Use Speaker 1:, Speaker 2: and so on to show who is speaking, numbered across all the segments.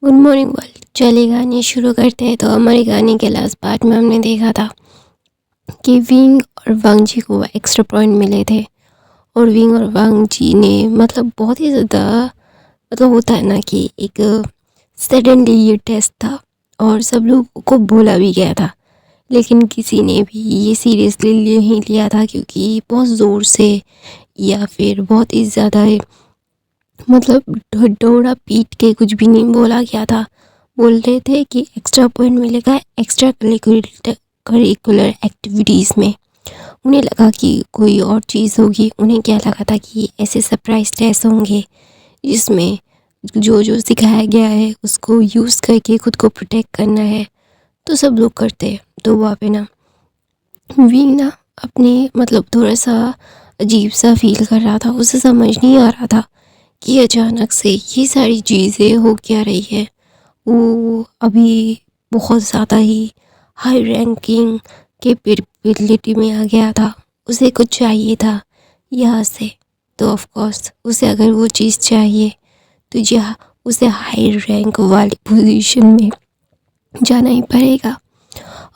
Speaker 1: Good morning world. चलिए गाने शुरू करते हैं। तो हमारे गाने के लास्ट पार्ट में हमने देखा था कि विंग और वांग जी को एक्स्ट्रा पॉइंट मिले थे और विंग और वांग जी ने बहुत ही ज़्यादा होता है ना कि एक सडनली ये टेस्ट था और सब लोगों को बोला भी गया था, लेकिन किसी ने भी ये सीरियसली नहीं लिया था क्योंकि बहुत ज़ोर से या फिर बहुत ही ज़्यादा ढोड़ा पीट के कुछ भी नहीं बोला गया था। बोल रहे थे कि एक्स्ट्रा पॉइंट मिलेगा एक्स्ट्रा करिकुलर एक्टिविटीज़ में। उन्हें लगा कि कोई और चीज़ होगी। उन्हें क्या लगा था कि ऐसे सरप्राइज टेस्ट होंगे जिसमें जो जो सिखाया गया है उसको यूज़ करके खुद को प्रोटेक्ट करना है, तो सब लोग करते हैं। तो वहाँ पे ना विंग ना अपने थोड़ा सा अजीब सा फील कर रहा था। उसे समझ नहीं आ रहा था कि अचानक से ये सारी चीज़ें हो क्या रही है। वो अभी बहुत ज़्यादा ही हाई रैंकिंग कैपेबिलिटी में आ गया था। उसे कुछ चाहिए था यहाँ से, तो ऑफ कोर्स उसे अगर वो चीज़ चाहिए तो यहाँ उसे हाई रैंक वाली पोजीशन में जाना ही पड़ेगा।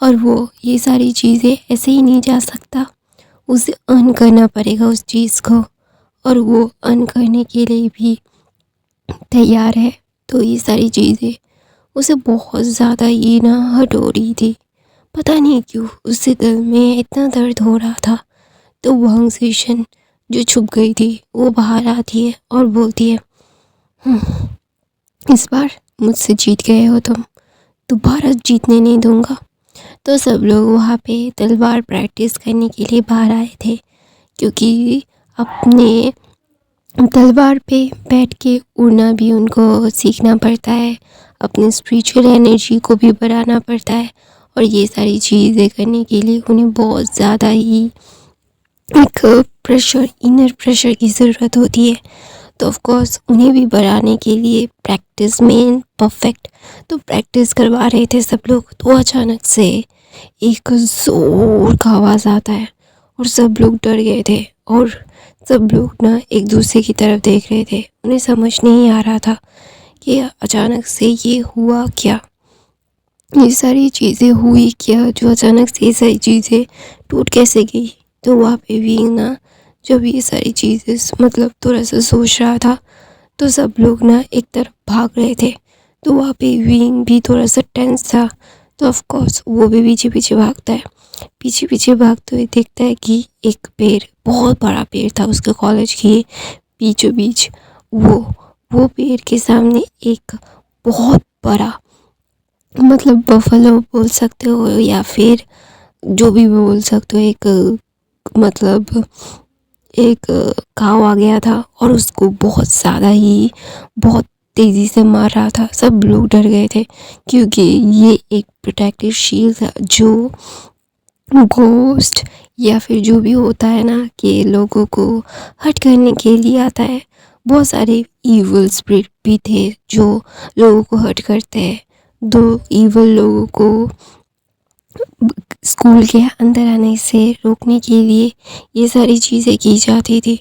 Speaker 1: और वो ये सारी चीज़ें ऐसे ही नहीं जा सकता, उसे अर्न करना पड़ेगा उस चीज़ को, और वो अर्न करने के लिए भी तैयार है। तो ये सारी चीज़ें उसे बहुत ज़्यादा ही ना हर्ट हो रही थी। पता नहीं क्यों उससे दिल में इतना दर्द हो रहा था। तो वांग सेशन जो छुप गई थी वो बाहर आती है और बोलती है, इस बार मुझसे जीत गए हो तुम, दोबारा जीतने नहीं दूंगा। तो सब लोग वहाँ पे तलवार प्रैक्टिस करने के लिए बाहर आए थे, क्योंकि अपने तलवार पे बैठ के उड़ना भी उनको सीखना पड़ता है, अपनी स्पिरिचुअल एनर्जी को भी बढ़ाना पड़ता है। और ये सारी चीज़ें करने के लिए उन्हें बहुत ज़्यादा ही एक प्रेशर, इनर प्रेशर की ज़रूरत होती है। तो ऑफ कोर्स उन्हें भी बढ़ाने के लिए प्रैक्टिस में परफेक्ट तो प्रैक्टिस करवा रहे थे सब लोग। तो अचानक से एक ज़ोर का आवाज़ आता है और सब लोग डर गए थे और सब लोग ना एक दूसरे की तरफ देख रहे थे। उन्हें समझ नहीं आ रहा था कि अचानक से ये हुआ क्या, ये सारी चीज़ें हुई क्या, जो अचानक से ये सारी चीज़ें टूट कैसे गई। तो वहाँ पे भी ना जब ये सारी चीज़ें थोड़ा सा सोच रहा था, तो सब लोग ना एक तरफ भाग रहे थे। तो वहाँ पे विंग भी थोड़ा सा टेंस था। तो ऑफ कोर्स वो भी पीछे पीछे भागता है। पीछे पीछे भागते हुए देखता है कि एक पेड़, बहुत बड़ा पेड़ था उसके कॉलेज के बीचों बीच। वो पेड़ के सामने एक बहुत बड़ा बफलो बोल सकते हो या फिर जो भी बोल सकते हो, एक काव आ गया था और उसको बहुत ज़्यादा ही बहुत तेज़ी से मार रहा था। सब लोग डर गए थे क्योंकि ये एक प्रोटेक्टिव शील्ड था जो घोस्ट या फिर जो भी होता है ना कि लोगों को हर्ट करने के लिए आता है। बहुत सारे इवल स्पिरिट भी थे जो लोगों को हर्ट करते हैं। दो इवल लोगों को स्कूल के अंदर आने से रोकने के लिए ये सारी चीज़ें की जाती थी।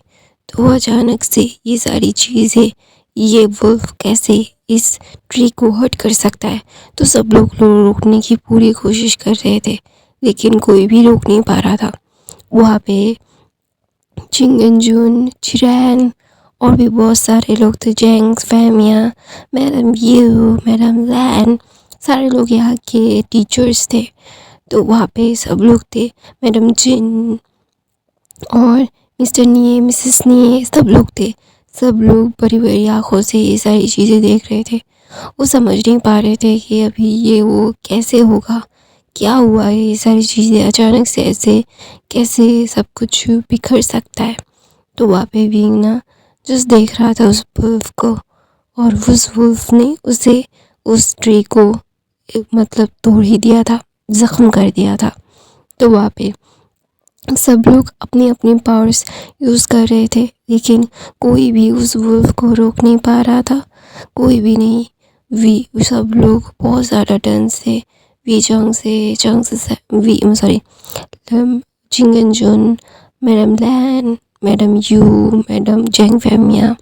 Speaker 1: तो अचानक से ये सारी चीज़ें, ये वुल्फ कैसे इस ट्री को हर्ट कर सकता है। तो सब लोग रोकने की पूरी कोशिश कर रहे थे, लेकिन कोई भी रोक नहीं पा रहा था। वहाँ पे चिंगनजून, चिरैन और भी बहुत सारे लोग थे, जेंग, फैमिया, मैडम यू, मैडम लैन, सारे लोग यहाँ के टीचर्स थे। तो वहाँ पे सब लोग थे, मैडम जिन और मिस्टर निये, मिसेस निये, सब लोग थे। सब लोग बड़ी बड़ी आँखों से ये सारी चीज़ें देख रहे थे। वो समझ नहीं पा रहे थे कि अभी ये वो कैसे होगा, क्या हुआ है, ये सारी चीज़ें अचानक से ऐसे कैसे सब कुछ बिखर सकता है। तो वहाँ पे विंग ना जस्ट देख रहा था उस वुल्फ को, और उस वुल्फ ने उसे उस ट्री को तोड़ ही दिया था, ज़ख्म कर दिया था। तो वहाँ पे सब लोग अपनी अपनी पावर्स यूज़ कर रहे थे, लेकिन कोई भी उस वुल्फ को रोक नहीं पा रहा था, कोई भी नहीं। सब लोग बहुत ज़्यादा टेंस थे। चिंगनजुन, madam Lan, madam Yu, madam Zheng फैमिया,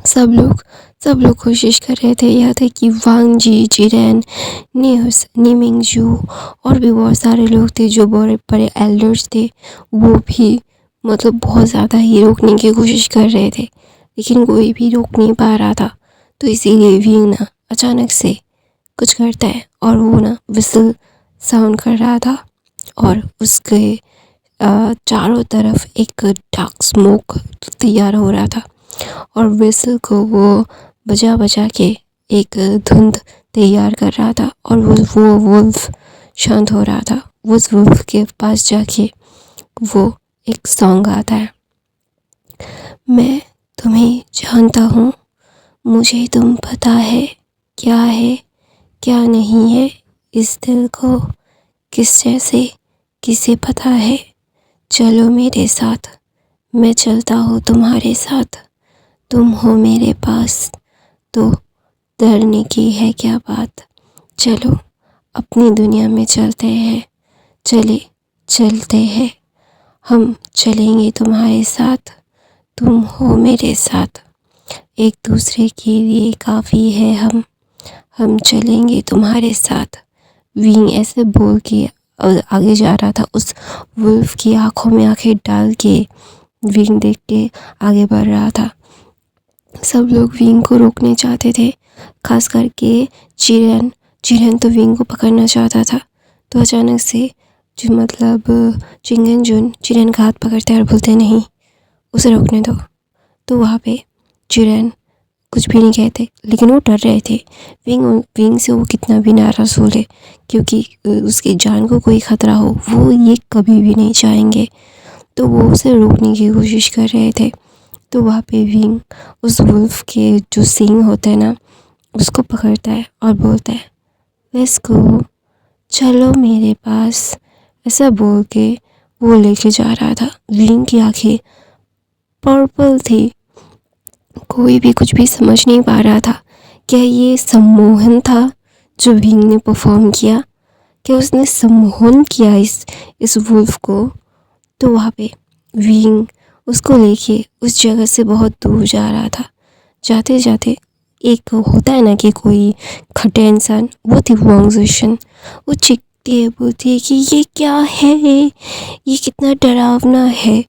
Speaker 1: सब लोग कोशिश कर रहे थे। यहाँ तक कि वांग जी, जिरेन, नी मिंगजू और भी बहुत सारे लोग थे जो बड़े बड़े एल्डर्स थे, वो भी मतलब बहुत ज़्यादा ही रोकने की कोशिश कर रहे थे, लेकिन कोई भी रोक नहीं पा रहा था। तो इसीलिए विंग ना अचानक से कुछ करता है और वो ना विसल साउंड कर रहा था और उसके चारों तरफ एक डार्क स्मोक तैयार हो रहा था और विसल को वो बजा बजा के एक धुंध तैयार कर रहा था और वो वुल्फ शांत हो रहा था। उस वुल्फ के पास जाके वो एक सॉन्ग आता है, मैं तुम्हें जानता हूँ, मुझे तुम पता है क्या नहीं है इस दिल को, किस जैसे किसे पता है, चलो मेरे साथ, मैं चलता हूँ तुम्हारे साथ, तुम हो मेरे पास तो डरने की है क्या बात, चलो अपनी दुनिया में चलते हैं, चलते हैं, हम चलेंगे तुम्हारे साथ, तुम हो मेरे साथ, एक दूसरे के लिए काफ़ी है हम चलेंगे तुम्हारे साथ। विंग ऐसे बोल के आगे जा रहा था। उस वुल्फ की आंखों में आंखें डाल के विंग देख के आगे बढ़ रहा था। सब लोग विंग को रोकने चाहते थे, खास करके चिरन तो विंग को पकड़ना चाहता था। तो अचानक से जो मतलब चिंगन जुन चिरन का हाथ पकड़ते और बोलते नहीं, उसे रोकने दो। तो वहाँ पे चिरन कुछ भी नहीं कहते, लेकिन वो डर रहे थे। विंग से वो कितना भी नाराज़ हो ले, क्योंकि उसकी जान को कोई ख़तरा हो, वो ये कभी भी नहीं चाहेंगे। तो वो उसे रोकने की कोशिश कर रहे थे। तो वहाँ पे विंग उस वुल्फ के जो सींग होते हैं ना, उसको पकड़ता है और बोलता है, लेट्स गो, चलो मेरे पास, ऐसा बोल के वो लेके जा रहा था। विंग की आंखें पर्पल थी, कोई भी कुछ भी समझ नहीं पा रहा था। क्या ये सम्मोहन था जो विंग ने परफॉर्म किया? क्या उसने सम्मोहन किया इस वुल्फ को? तो वहाँ पे विंग उसको लेके उस जगह से बहुत दूर जा रहा था। जाते जाते एक होता है ना कि कोई खटे इंसान, वो थी वांग ज़िशन। वो चिल्लाती है, बोलती है कि ये क्या है, ये कितना डरावना है।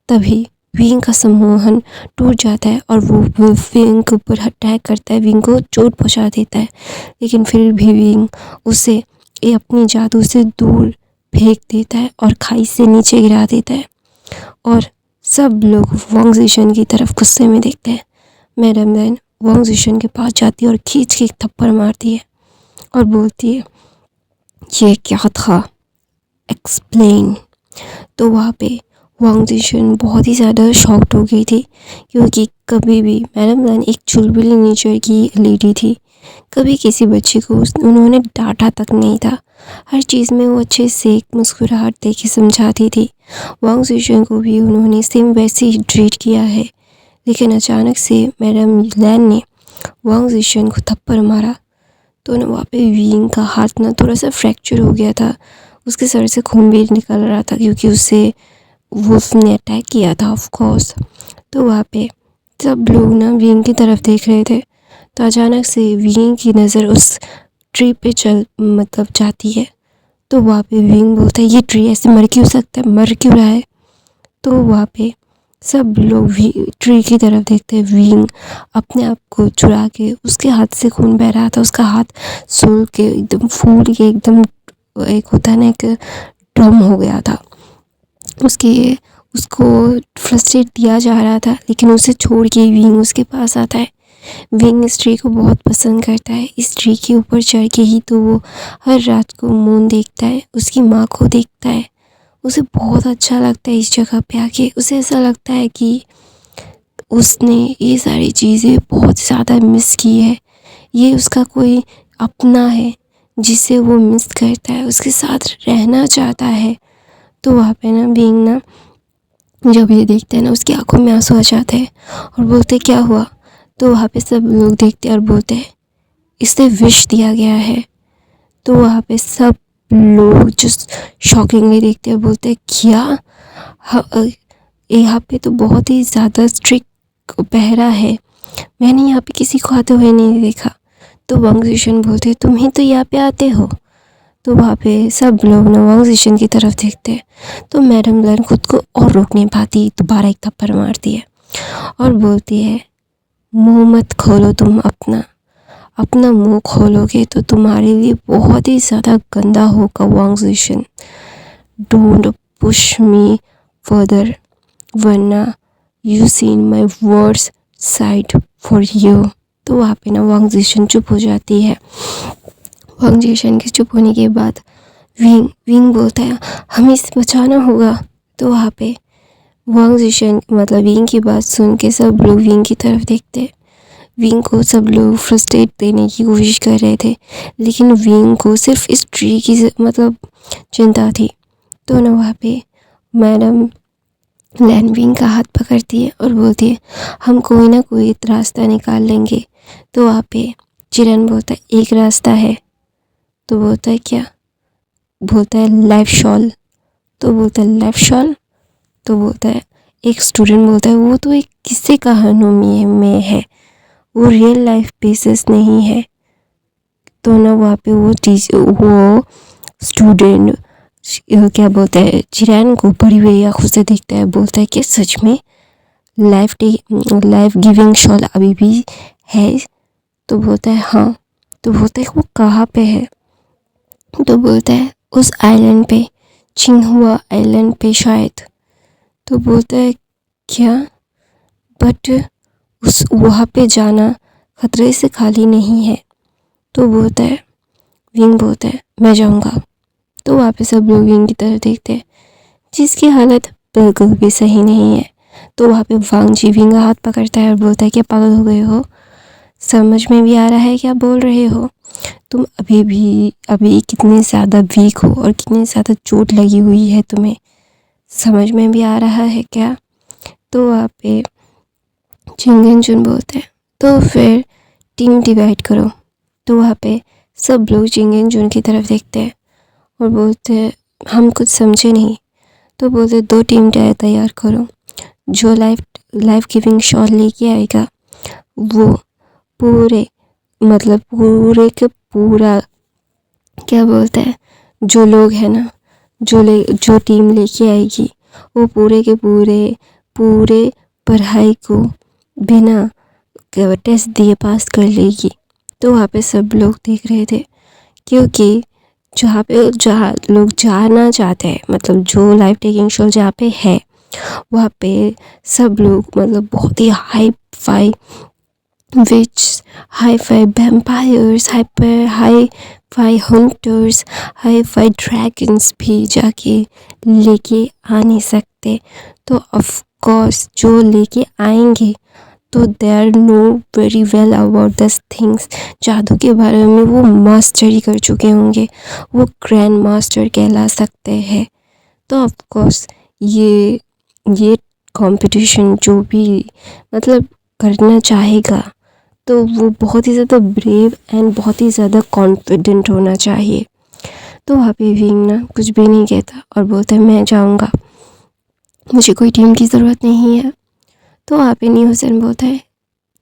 Speaker 1: तभी विंग का सम्मोहन टूट जाता है और वो विंग के ऊपर अटैक करता है, विंग को चोट पहुंचा देता है। लेकिन फिर भी विंग उसे अपनी जादू से दूर फेंक देता है और खाई से नीचे गिरा देता है। और सब लोग वांग ज़िशन की तरफ गुस्से में देखते हैं। मैडम देन वांग ज़िशन के पास जाती है और खींच के एक थप्पड़ मारती है और बोलती है, ये क्या था, एक्सप्लेन। तो वहाँ पे वांग ज़िशन बहुत ही ज़्यादा शॉक्ड हो गई थी, क्योंकि कभी भी मैडम देन एक चुलबुली नेचर की लेडी थी। कभी किसी बच्चे को उन्होंने डांटा तक नहीं था। हर चीज़ में वो अच्छे से मुस्कुराहट दे के समझाती थी। वांग ज़िशन को भी उन्होंने सेम वैसे ही ट्रीट किया है। लेकिन अचानक से मैडम लैन ने वांग ज़िशन को थप्पड़ मारा तो ना वहाँ पे विंग का हाथ ना थोड़ा सा फ्रैक्चर हो गया था। उसके सर से खून भी निकल रहा था, क्योंकि उससे वुल्फ ने अटैक किया था ऑफ कोर्स। तो वहाँ पे सब लोग ना विंग की तरफ देख रहे थे। तो अचानक से विंग की नज़र उस ट्री पे मतलब जाती है। तो वहाँ पे विंग बोलता है, ये ट्री ऐसे मर क्यों सकता है, मर क्यों रहा है? तो वहाँ पे सब लोग ट्री की तरफ देखते हैं। विंग अपने आप को चुरा के, उसके हाथ से खून बह रहा था, उसका हाथ सूल के एकदम फूल के एकदम एक होता है ना, एक ड्रम हो गया था। उसको फ्रस्ट्रेट दिया जा रहा था, लेकिन उसे छोड़ के विंग उसके पास आता है। विंग इस ट्री को बहुत पसंद करता है। इस ट्री के ऊपर चढ़ के ही तो वो हर रात को मून देखता है, उसकी माँ को देखता है। उसे बहुत अच्छा लगता है इस जगह पे आके। उसे ऐसा लगता है कि उसने ये सारी चीज़ें बहुत ज़्यादा मिस की है। ये उसका कोई अपना है जिसे वो मिस करता है, उसके साथ रहना चाहता है। तो वहाँ पे ना विंग ना जब ये देखते हैं ना, उसकी आंखों में आंसू आ जाते हैं और बोलते क्या हुआ? तो वहाँ पे सब लोग देखते और बोलते हैं, इसे विश दिया गया है। तो वहाँ पे सब लोग जो शॉकिंगली देखते हैं बोलते हैं, क्या यहाँ पे तो बहुत ही ज़्यादा स्ट्रिक्ट पहरा है, मैंने यहाँ पे किसी को आते हुए नहीं देखा। तो वांग जिशन बोलते तुम ही तो यहाँ पे आते हो। तो वहाँ पे सब लोग ना वांग जिशन की तरफ देखते हैं। तो मैडम लन खुद को और रोक नहीं पाती, दोबारा एक थप्पड़ मारती है और बोलती है मुंह मत खोलो, तुम अपना मुंह खोलोगे तो तुम्हारे लिए बहुत ही ज़्यादा गंदा होगा वांग जिशन। डोंट पुश मी फर्दर वरना you seen my words side for you. तो वहाँ पे ना वांग जिशन चुप हो जाती है। वांग जिशन के चुप होने के बाद विंग बोलता है हमें इसे बचाना होगा। तो वहाँ पे वांग जिशन मतलब विंग की बात सुन के सब लोग विंग की तरफ देखते हैं। विंग को सब लोग फ्रस्ट्रेट देने की कोशिश कर रहे थे, लेकिन विंग को सिर्फ इस ट्री की मतलब चिंता थी। तो ना वहाँ पे मैडम लैन विंग का हाथ पकड़ती है और बोलती है हम कोई ना कोई रास्ता निकाल लेंगे। तो वहाँ पे चिरन बोलता है एक रास्ता है। तो बोलता है क्या? बोलता है लाइफ शॉल। तो बोलता है लाइफ शॉल। तो बोलता है एक स्टूडेंट बोलता है वो तो एक किस्से कहानी में है, वो रियल लाइफ बेसिस नहीं है। तो ना वहाँ पे वो स्टूडेंट क्या बोलता है चिरैन को बड़ी हुई आँखों से देखता है, बोलता है कि सच में लाइफ गिविंग शॉल अभी भी है? तो बोलता है हाँ। तो बोलता है वो कहाँ पे है? तो बोलता है उस आइलैंड पे, चिंगहुआ आइलैंड पे शायद। तो बोलता है क्या? बट उस वहाँ पे जाना खतरे से खाली नहीं है। तो बोलता है विंग बोलता है मैं जाऊँगा। तो वहाँ पे सब लोग विंग की तरफ देखते हैं जिसकी हालत बिल्कुल भी सही नहीं है। तो वहाँ पे वांग जी विंग का हाथ पकड़ता है और बोलता है क्या पागल हो गए हो? समझ में भी आ रहा है क्या बोल रहे हो? तुम अभी कितने ज़्यादा वीक हो और कितनी ज़्यादा चोट लगी हुई है तुम्हें, समझ में भी आ रहा है क्या? तो वहाँ पे चिंगन जुन बोलते हैं तो फिर टीम डिवाइड करो। तो वहाँ पे सब लोग चिंगन जुन की तरफ देखते हैं और बोलते हैं हम कुछ समझे नहीं। तो बोलते 2 टीम तैयार करो, जो लाइफ गिविंग शॉट लेके आएगा वो पूरे के पूरा क्या बोलते हैं जो लोग हैं ना जो टीम लेके आएगी वो पूरे के पूरे पढ़ाई को बिना टेस्ट दिए पास कर लेगी। तो वहाँ पे सब लोग देख रहे थे क्योंकि जहाँ लोग जाना चाहते हैं मतलब जो लाइफ टेकिंग शो जहाँ पे है वहाँ पे सब लोग मतलब बहुत ही hi-fi vampires, hi-fi hunters, hi-fi dragons भी जाके लेके आ नहीं सकते। तो ऑफ कोर्स जो लेके आएंगे तो they are know very well about this things, जादू के बारे में वो मास्टरी कर चुके होंगे, वो ग्रैंड मास्टर कहला सकते हैं। तो ऑफ कोर्स ये कंपटीशन जो भी मतलब करना चाहेगा तो वो बहुत ही ज़्यादा ब्रेव एंड बहुत ही ज़्यादा कॉन्फिडेंट होना चाहिए। तो वहाँ पे विंग ना कुछ भी नहीं कहता और बोलता है मैं जाऊँगा, मुझे कोई टीम की ज़रूरत नहीं है। तो वहाँ पे न्यूसन बोलता है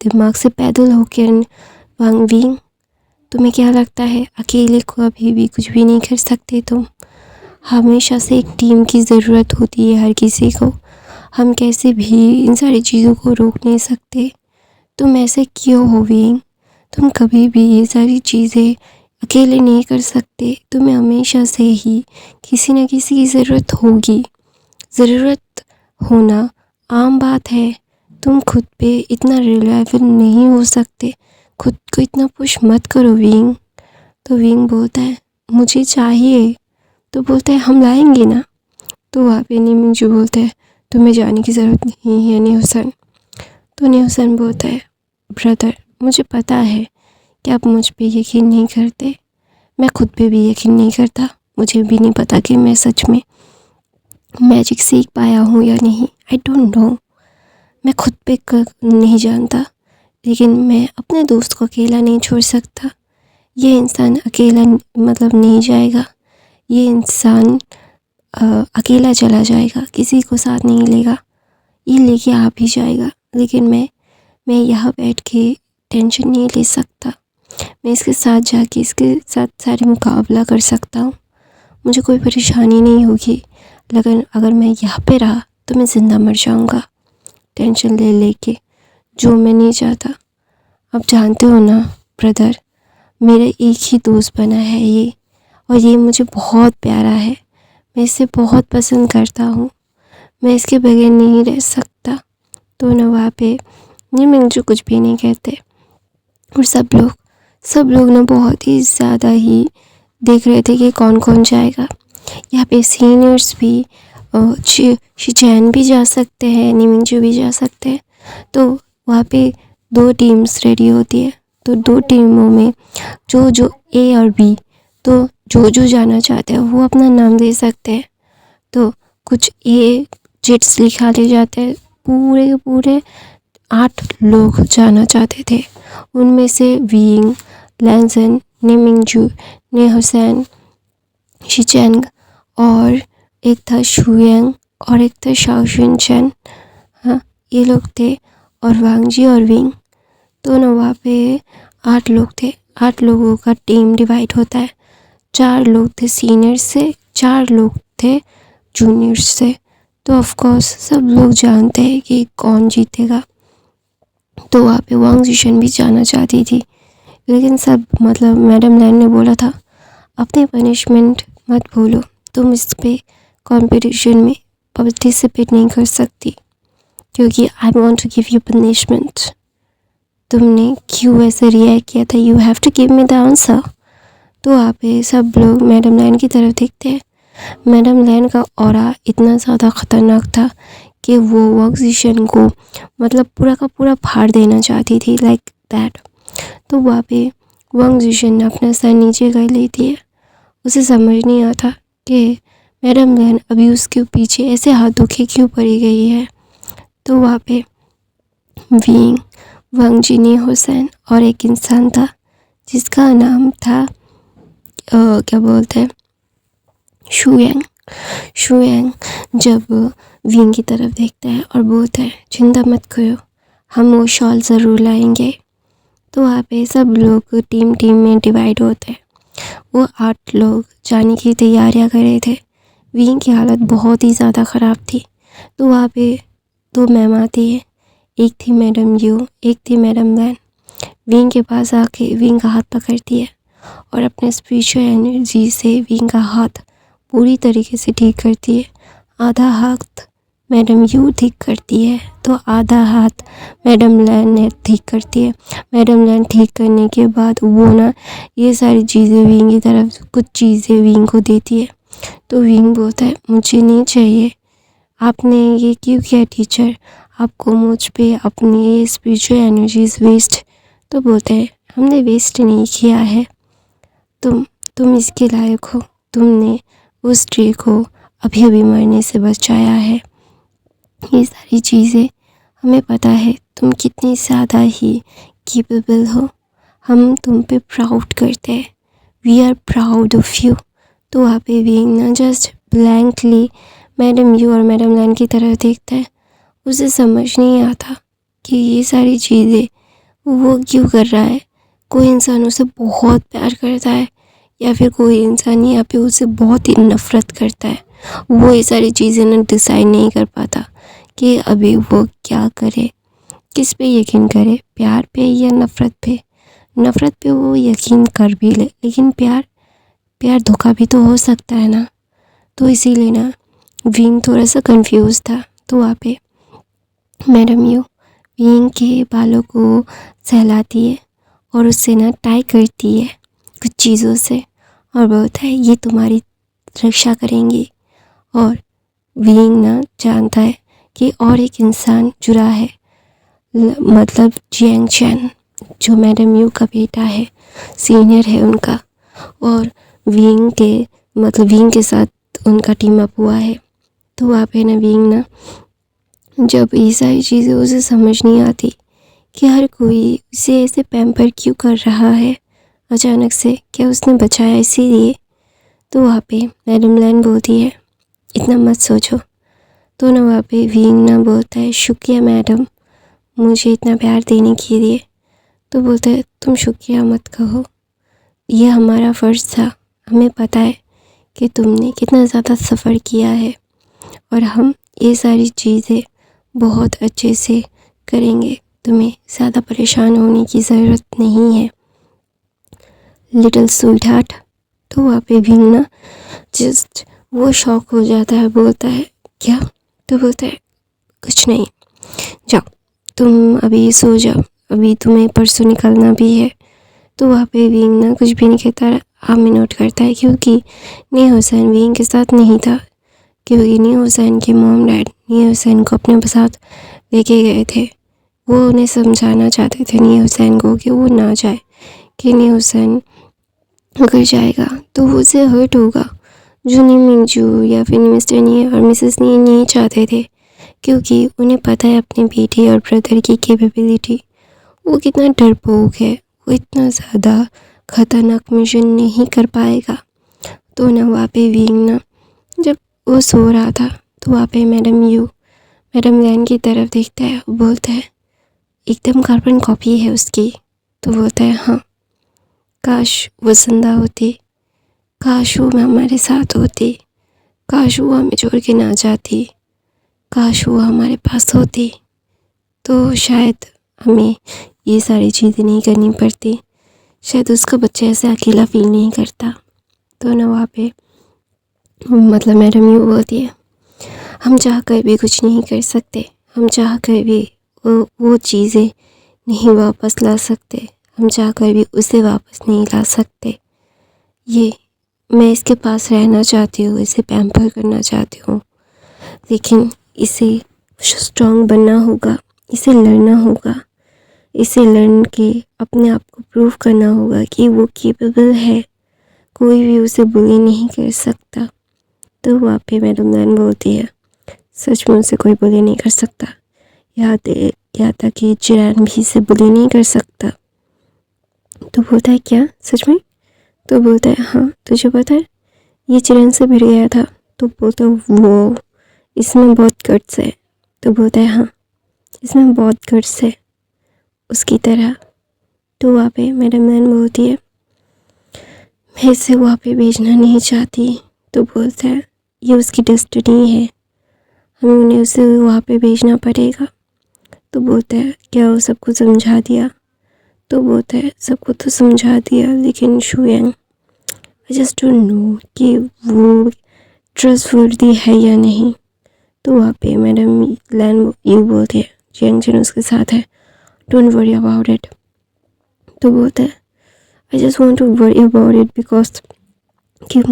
Speaker 1: दिमाग से पैदल होकर वांग विंग, तुम्हें क्या लगता है अकेले को अभी भी कुछ भी नहीं कर सकते तुम? हमेशा से एक टीम की ज़रूरत होती है हर किसी को, हम कैसे भी इन सारी चीज़ों को रोक नहीं सकते। तुम ऐसे क्यों हो विंग? तुम कभी भी ये सारी चीज़ें अकेले नहीं कर सकते, तुम्हें हमेशा से ही किसी न किसी की ज़रूरत होगी। ज़रूरत होना आम बात है, तुम खुद पे इतना रिलायबल नहीं हो सकते, खुद को इतना पुश मत करो विंग। तो विंग बोलता है मुझे चाहिए। तो बोलता है हम लाएंगे ना। तो वहाँ पे निमिंग जो बोलता है तुम्हें जाने की ज़रूरत नहीं है न्यूसन। तो न्यूसन बोलता है ब्रदर मुझे पता है कि आप मुझ पे यकीन नहीं करते, मैं खुद पे भी यकीन नहीं करता, मुझे भी नहीं पता कि मैं सच में मैजिक सीख पाया हूँ या नहीं, आई डोंट नो, मैं खुद पे नहीं जानता, लेकिन मैं अपने दोस्त को अकेला नहीं छोड़ सकता। ये इंसान अकेला मतलब नहीं जाएगा, ये इंसान अकेला चला जाएगा, किसी को साथ नहीं लेगा, ये लेके आप ही जाएगा, लेकिन मैं मैं यहाँ बैठ के टेंशन नहीं ले सकता। मैं इसके साथ जाके इसके साथ सारे मुकाबला कर सकता हूँ। मुझे कोई परेशानी नहीं होगी। लेकिन अगर मैं यहाँ पे रहा तो मैं ज़िंदा मर जाऊँगा टेंशन ले लेके, जो मैं नहीं चाहता। आप जानते हो ना ब्रदर, मेरा एक ही दोस्त बना है ये, और ये मुझे बहुत प्यारा है। मैं इसे बहुत पसंद करता हूँ। मैं इसके बगैर नहीं रह सकता। तो ना वहाँ पे ये मुझे कुछ भी नहीं कहते। और सब लोग ना बहुत ही ज़्यादा ही देख रहे थे कि कौन कौन जाएगा। यहाँ पे सीनियर्स भी, शिचैन भी जा सकते हैं, निमिंगजू भी जा सकते हैं। तो वहाँ पे 2 टीम्स रेडी होती है। तो 2 टीमों में जो ए और बी, तो जो जाना चाहते हैं वो अपना नाम दे सकते हैं। तो कुछ ए जेट्स लिखा ले जाते हैं। पूरे के पूरे 8 लोग जाना चाहते थे। उनमें से विंग, लैंसन, निमिंगजू, नेहोसेन, शिचैंग और एक था शुयांग और एक था शाओशिनचैन। हाँ, ये लोग थे। और वांगजी और विंग, तो ना वहाँ पे 8 लोग थे। 8 लोगों का टीम डिवाइड होता है। 4 लोग थे सीनियर से, 4 लोग थे जूनियर्स से। तो ऑफ कोर्स सब लोग जानते हैं कि कौन जीतेगा। तो वहाँ पे वांग जिशन भी जाना चाहती थी, लेकिन सब मैडम लैन ने बोला था अपने पनिशमेंट मत भूलो, तुम इस पे कंपटीशन में पार्टिसिपेट नहीं कर सकती, क्योंकि I want to give you punishment. तुमने क्यों ऐसे रिएक्ट किया था, you have to give me the answer. तो वहाँ पे सब लोग मैडम लैन की तरफ देखते हैं। मैडम लैन का ऑरा इतना ज़्यादा ख़तरनाक था कि वो वांग जिशन को पूरा का पूरा फाड़ देना चाहती थी, लाइक दैट। तो वहाँ पे वांग जिशन ने अपना सर नीचे कर लेती है। उसे समझ नहीं आता कि मैडम लैन अभी उसके पीछे ऐसे हाथ धोखे क्यों पड़ी गई है। तो वहाँ पे विंग, वांग जिनी हुसैन और एक इंसान था जिसका नाम था क्या बोलते हैं, शुयांग जब विंग की तरफ देखता है और बोलता है चिंता मत करो, हम वो शॉल ज़रूर लाएंगे। तो वहाँ पे सब लोग टीम में डिवाइड होते हैं। वो 8 लोग जाने की तैयारियां कर रहे थे। विंग की हालत बहुत ही ज़्यादा ख़राब थी। तो वहाँ पे 2 मैम आती है, एक थी मैडम यू, एक थी मैडम लैन। विंग के पास आके विंग का हाथ पकड़ती है और अपने स्पिरिचुअल एनर्जी से विंग का हाथ पूरी तरीके से ठीक करती है। आधा हाथ मैडम यू ठीक करती है तो आधा हाथ मैडम लैन ने ठीक करती है। मैडम लैन ठीक करने के बाद वो ना ये सारी चीज़ें विंग की तरफ कुछ चीज़ें विंग को देती है। तो विंग बोलता है मुझे नहीं चाहिए, आपने ये क्यों किया टीचर, आपको मुझ पे अपनी ये स्पिरिचुअल एनर्जीज वेस्ट। तो बोलते हैं हमने वेस्ट नहीं किया है, तुम इसके लायक हो, तुमने उस ट्री को अभी अभी मरने से बचाया है। ये सारी चीज़ें हमें पता है तुम कितनी ज़्यादा ही कैपेबल हो, हम तुम पे प्राउड करते हैं, we are proud of you. तो वहाँ पे विंग ना जस्ट ब्लैंकली मैडम यू और मैडम लैन की तरफ देखता है। उसे समझ नहीं आता कि ये सारी चीज़ें वो क्यों कर रहा है। कोई इंसान उसे बहुत प्यार करता है या फिर कोई इंसान यहाँ पे उसे बहुत ही नफ़रत करता है। वो ये सारी चीज़ें ना डिसाइड नहीं कर पाता कि अभी वो क्या करे, किस पे यकीन करे, प्यार पे या नफ़रत पे। नफ़रत पे वो यकीन कर भी ले, लेकिन प्यार धोखा भी तो हो सकता है ना। तो इसीलिए ना विंग थोड़ा सा कंफ्यूज था। तो वहाँ पे मैडम यू विंग के बालों को सहलाती है और उससे ना टाई करती है कुछ चीज़ों से और बोलता है ये तुम्हारी रक्षा करेंगी। और विंग ना जानता है कि और एक इंसान जुड़ा है, जियांग चैन, जो मैडम यू का बेटा है, सीनियर है उनका। और विंग के साथ उनका टीम अप हुआ है। तो वहाँ पे ना विंग ना जब ये सारी चीज़ें उसे समझ नहीं आती कि हर कोई उसे ऐसे पैम्पर क्यों कर रहा है अचानक से, क्या उसने बचाया इसीलिए। तो वहाँ पे मैडम लैन बोलती है इतना मत सोचो। तो ना वहाँ पे विंग ना बोलता है शुक्रिया मैडम, मुझे इतना प्यार देने के लिए। तो बोलता है तुम शुक्रिया मत कहो, ये हमारा फ़र्ज़ था। हमें पता है कि तुमने कितना ज़्यादा सफ़र किया है और हम ये सारी चीज़ें बहुत अच्छे से करेंगे। तुम्हें ज़्यादा परेशान होने की ज़रूरत नहीं है लिटिल स्वीट हार्ट। तो वहाँ पे भींगना जस्ट वो शॉक हो जाता है, बोलता है क्या? तो बोलता है कुछ नहीं, जाओ तुम अभी सो जाओ, अभी तुम्हें परसों निकलना भी है। तो वहाँ पे भींगना कुछ भी नहीं कहता, आमिर नोट करता है क्योंकि नी हुसैन भींग के साथ नहीं था, क्योंकि नी हुसैन के मॉम डैड नी हुसैन को अपने साथ लेके गए थे। वो उन्हें समझाना चाहते थे नी हुसैन को कि वो ना जाए, कि नी हुसैन अगर जाएगा तो वो उसे हर्ट होगा, जो नी मिंजू या फिर मिस्टर नी और मिसेस नी नहीं चाहते थे, क्योंकि उन्हें पता है अपने बेटे और ब्रदर की कैपेबिलिटी। वो कितना डरपोक है, वो इतना ज़्यादा ख़तरनाक मिशन नहीं कर पाएगा। तो ना वहाँ पे भींगना जब वो सो रहा था तो वहाँ पे मैडम लैन की तरफ देखता है, बोलता है एकदम कार्बन कॉपी है उसकी। तो बोलता है हाँ, काश वो जिंदा होती, काश वो हमारे साथ होती, काश वो हमें छोड़ के ना जाती, काश वो हमारे पास होती, तो शायद हमें ये सारी चीज़ें नहीं करनी पड़ती, शायद उसका बच्चा ऐसे अकेला फील नहीं करता। तो ना वहाँ पे मतलब मैडम यूँ बोलती है हम चाह कर भी कुछ नहीं कर सकते, हम चाह कर भी वो चीज़ें नहीं वापस ला सकते, हम चाह कर भी उसे वापस नहीं ला सकते। ये मैं इसके पास रहना चाहती हूँ, इसे पैम्पर करना चाहती हूँ, लेकिन इसे स्ट्रॉन्ग बनना होगा, इसे लड़ना होगा, इसे लड़ के अपने आप को प्रूव करना होगा कि वो केपेबल है, कोई भी उसे बुली नहीं कर सकता। तो वहाँ पे मैडम लैन बोलती है सच में उसे कोई बुली नहीं कर सकता, यहाँ तक कि चिरान भी इसे बुली नहीं कर सकता। तो बोलता है क्या सच में? तो बोलता है हाँ, तुझे पता है ये चिरान से भिड़ गया था। तो बोलता है वो इसमें बहुत गट्स है। तो बोलता है हाँ, इसमें बहुत गट्स है उसकी तरह। तो वहाँ पे मैडम लैन बोलती है मैं इसे वहाँ पे भेजना नहीं चाहती। तो बोलता है ये उसकी डेस्टिनी है, हमें उन्हें उसे वहाँ पे भेजना पड़ेगा। तो बोलता है क्या वो सबको समझा दिया? तो बोलता है सबको तो समझा दिया, लेकिन शुयांग आई जस्ट डोंट नो कि वो ट्रस्टवर्दी है या नहीं। तो वहाँ पे मैडम लैन यू बोलती है जियांग जन उसके साथ है, डोंट वरी अबाउट इट। तो बोलता है I just want to worry about it because कि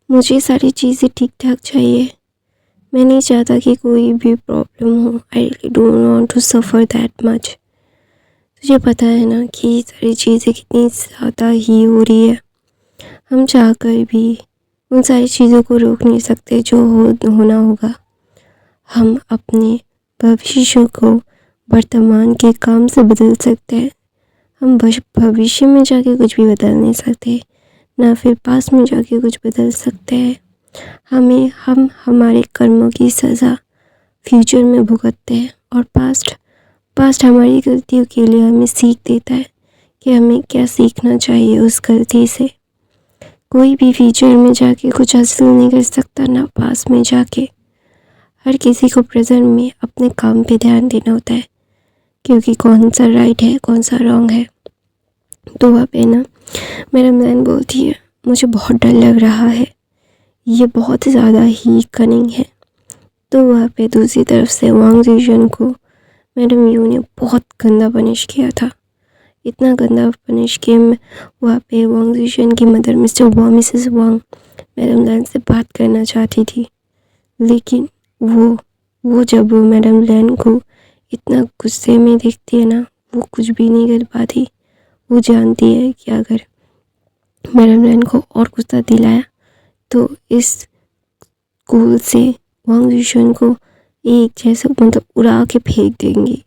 Speaker 1: मुझे सारी चीज़ें ठीक ठाक चाहिए, मैं नहीं चाहता कि कोई भी प्रॉब्लम हो। I really don't want to suffer that much. तुझे पता है ना कि ये सारी चीज़ें कितनी ज़्यादा ही हो रही है, हम चाह कर भी उन सारी चीज़ों को रोक नहीं सकते जो होना होगा। हम अपने भविष्य को वर्तमान के काम से बदल सकते हैं, हम भविष्य में जाके कुछ भी बदल नहीं सकते, ना फिर पास में जाके कुछ बदल सकते हैं। हम हमारे कर्मों की सज़ा फ्यूचर में भुगतते हैं, और पास्ट हमारी गलतियों के लिए हमें सीख देता है कि हमें क्या सीखना चाहिए उस गलती से। कोई भी फ्यूचर में जाके कुछ हासिल नहीं कर सकता, ना पास में जाके। हर किसी को प्रेजेंट में अपने काम पे ध्यान देना होता है, क्योंकि कौन सा राइट है कौन सा रॉन्ग है। तो वहाँ पे ना मैडम लैन बोलती है मुझे बहुत डर लग रहा है, ये बहुत ज़्यादा ही कनिंग है। तो वहाँ पे दूसरी तरफ से वांग जीशन को मैडम यू ने बहुत गंदा पनिश किया था, इतना गंदा पनिश कि वहाँ पे वांग जीशन की मदर मिसेस वांग मैडम लैन से बात करना चाहती थी, लेकिन वो जब मैडम लैन को इतना गुस्से में देखती है ना, वो कुछ भी नहीं कर पाती। वो जानती है कि अगर मैडम लैन को और गुस्सा दिलाया तो इस स्कूल से वांग जीशन को एक जैसे मतलब उड़ा के फेंक देंगी,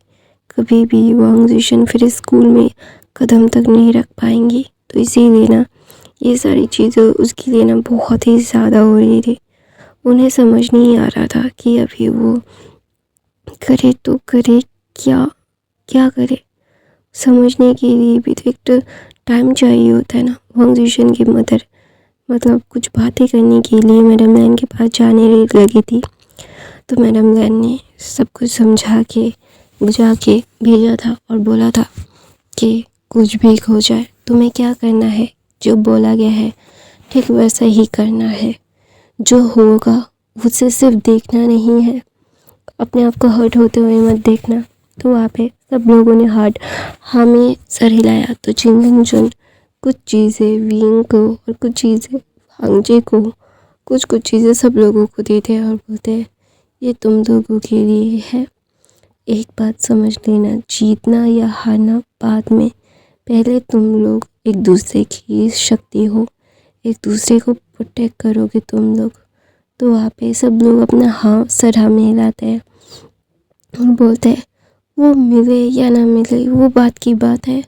Speaker 1: कभी भी वांग जीशन फिर इस स्कूल में कदम तक नहीं रख पाएंगी। तो इसीलिए ना ये सारी चीज़ें उसके लिए ना बहुत ही ज़्यादा हो रही थी। उन्हें समझ नहीं आ रहा था कि अभी वो करे तो करे क्या क्या करे, समझने के लिए भी तो एक तो टाइम चाहिए होता है ना। वांग जिशन की मदर मतलब कुछ बातें करने के लिए मैडम लैन के पास जाने लगी थी, तो मैडम लैन ने सब कुछ समझा के बुझा के भेजा था और बोला था कि कुछ भी हो जाए तुम्हें क्या करना है, जो बोला गया है ठीक वैसा ही करना है। जो होगा उसे सिर्फ देखना नहीं है, अपने आप को हर्ट होते हुए मत देखना। तो वहाँ पे सब लोगों ने हमें सर हिलाया। तो चिंगन जुन कुछ चीज़ें विंग को और कुछ चीज़ें हांगजे को कुछ चीज़ें सब लोगों को देते हैं और बोलते हैं ये तुम लोगों के लिए है। एक बात समझ लेना, जीतना या हारना बाद में, पहले तुम लोग एक दूसरे की शक्ति हो, एक दूसरे को प्रोटेक्ट करोगे तुम लोग। तो वहाँ पे सब लोग अपना सर हमें हिलाते हैं और बोलते हैं वो मिले या ना मिले वो बात की बात है,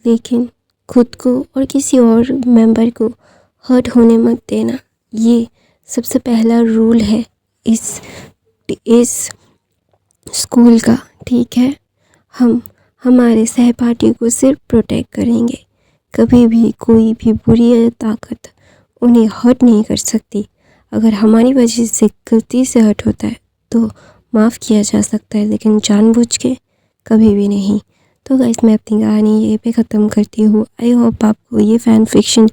Speaker 1: लेकिन खुद को और किसी और मेंबर को हर्ट होने मत देना। ये सबसे पहला रूल है इस स्कूल का, ठीक है। हम हमारे सहपाठी को सिर्फ प्रोटेक्ट करेंगे, कभी भी कोई भी बुरी ताकत उन्हें हर्ट नहीं कर सकती। अगर हमारी वजह से गलती से हर्ट होता है तो माफ़ किया जा सकता है, लेकिन जानबूझ के कभी भी नहीं। तो गाइस मैं अपनी कहानी ये पे ख़त्म करती हूँ। आई होप आपको ये फ़ैन फिक्शन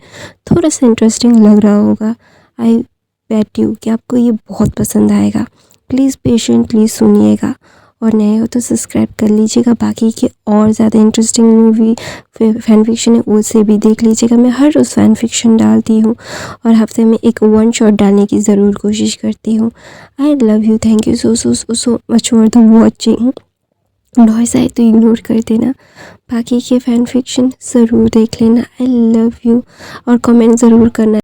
Speaker 1: थोड़ा सा इंटरेस्टिंग लग रहा होगा। आई बेट यू कि आपको ये बहुत पसंद आएगा। प्लीज़ पेशेंटली सुनिएगा और नए हो तो सब्सक्राइब कर लीजिएगा। बाकी के और ज़्यादा इंटरेस्टिंग मूवी फ़ैन फिक्शन है उसे भी देख लीजिएगा। मैं हर रोज़ फ़ैन फिक्शन डालती हूँ और हफ्ते में एक वन शॉट डालने की ज़रूर कोशिश करती हूँ। I love you, thank you so much for the watching. Noise आए तो इग्नोर कर देना, बाकी के फ़ैन फिक्शन ज़रूर देख लेना। आई लव यू और कमेंट ज़रूर करना।